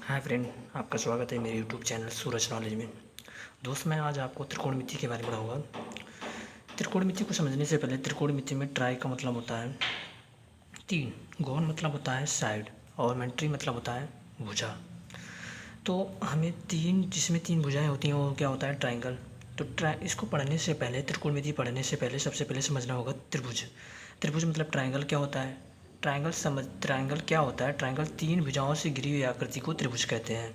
Hi friend, आपका स्वागत है मेरे यूट्यूब चैनल सूरज नॉलेज में। दोस्त, मैं आज आपको त्रिकोणमिति के बारे में पढ़ाऊंगा। त्रिकोणमिति को समझने से पहले त्रिकोणमिति में ट्राई का मतलब होता है तीन, गौण मतलब होता है साइड, और मेंट्री मतलब होता है भुजा। तो हमें जिसमें तीन भुजाएं होती हैं वो क्या होता है? ट्राइंगल। तो इसको पढ़ने से पहले, त्रिकोणमिति पढ़ने से पहले सबसे पहले समझना होगा त्रिभुज। त्रिभुज मतलब ट्राइंगल क्या होता है? ट्राइंगल क्या होता है? ट्राइंगल तीन भुजाओं से घिरी हुई आकृति को त्रिभुज कहते हैं।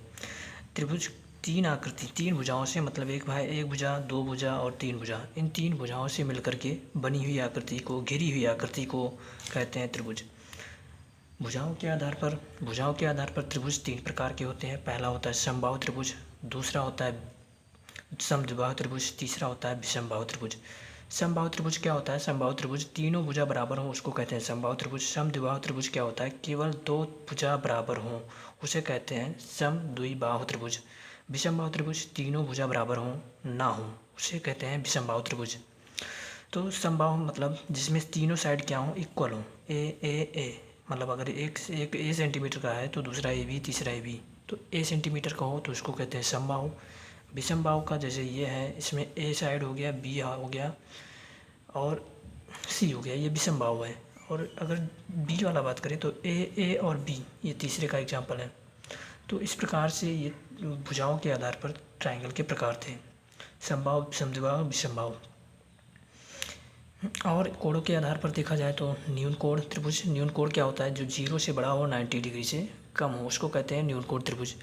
त्रिभुज तीन भुजाओं से, मतलब एक भुजा, दो भुजा और तीन भुजा, इन तीन भुजाओं से मिलकर के बनी हुई आकृति को, घिरी हुई आकृति को कहते हैं त्रिभुज। भुजाओं के आधार पर त्रिभुज तीन प्रकार के होते हैं। पहला होता है समबाहु त्रिभुज, दूसरा होता है समद्विबाहु त्रिभुज, तीसरा होता है विषमबाहु त्रिभुज। समबाहु त्रिभुज क्या होता है? समबाहु त्रिभुज तीनों भुजा बराबर हों उसको कहते हैं समबाहु त्रिभुज। समद्विबाहु त्रिभुज क्या होता है? केवल दो भुजा बराबर हों उसे कहते हैं समद्विबाहु त्रिभुज। विषमबाहु त्रिभुज तीनों भुजा बराबर हों ना हो उसे कहते हैं विषमबाहु त्रिभुज। तो समबाहु मतलब जिसमें तीनों साइड क्या हों? इक्वल हों। ए मतलब अगर एक ए सेंटीमीटर का है तो दूसरा ए बी, तीसरा ए बी, तो ए सेंटीमीटर का हो तो उसको कहते हैं समबाहु। विषमबाहु का जैसे ये है, इसमें ए साइड हो गया, बी हो गया और सी हो गया, ये विषमबाहु है। और अगर बी वाला बात करें तो ए और बी, ये तीसरे का एग्जाम्पल है। तो इस प्रकार से ये भुजाओं के आधार पर ट्राइंगल के प्रकार थे: समबाहु, समद्विबाहु, विषमबाहु। और कोणों के आधार पर देखा जाए तो न्यून कोण त्रिभुज। न्यून कोण क्या होता है? जो 0 से बड़ा हो, 90 डिग्री से कम हो, उसको कहते हैं न्यून कोण त्रिभुज।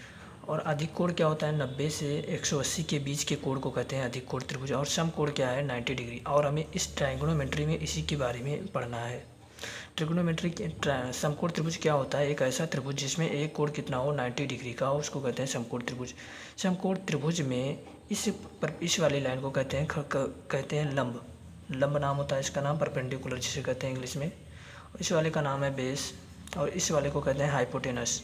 और अधिक कोण क्या होता है? 90 से 180 के बीच के कोण को कहते हैं अधिक कोण त्रिभुज। और सम कोण क्या है? 90 डिग्री। और हमें इस ट्राइगोनोमेट्री में इसी के बारे में पढ़ना है। ट्रिगोनोमेट्री समकोण त्रिभुज क्या होता है? एक ऐसा त्रिभुज जिसमें एक कोण कितना हो? 90 डिग्री का हो, उसको कहते हैं समकोण त्रिभुज। समकोण त्रिभुज में इस वाली लाइन को कहते हैं लंब। लंब नाम होता है इसका नाम, परपेंडिकुलर जिसे कहते हैं इंग्लिश में। इस वाले का नाम है बेस, और इस वाले को कहते हैं हाइपोटेनस।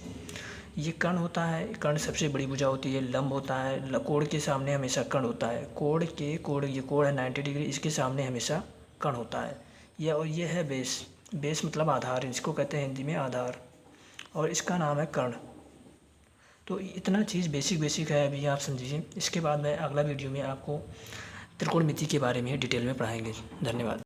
ये कर्ण होता है, कर्ण सबसे बड़ी भुजा होती है। लंब होता है, कोण के सामने हमेशा कर्ण होता है। ये कोण है 90 डिग्री, इसके सामने हमेशा कर्ण होता है। ये है बेस। बेस मतलब आधार, इसको कहते हैं हिंदी में आधार, और इसका नाम है कर्ण। तो इतना चीज़ बेसिक है, अभी आप समझिए। इसके बाद मैं अगला वीडियो में आपको त्रिकोणमिति के बारे में डिटेल में पढ़ाएंगे। धन्यवाद।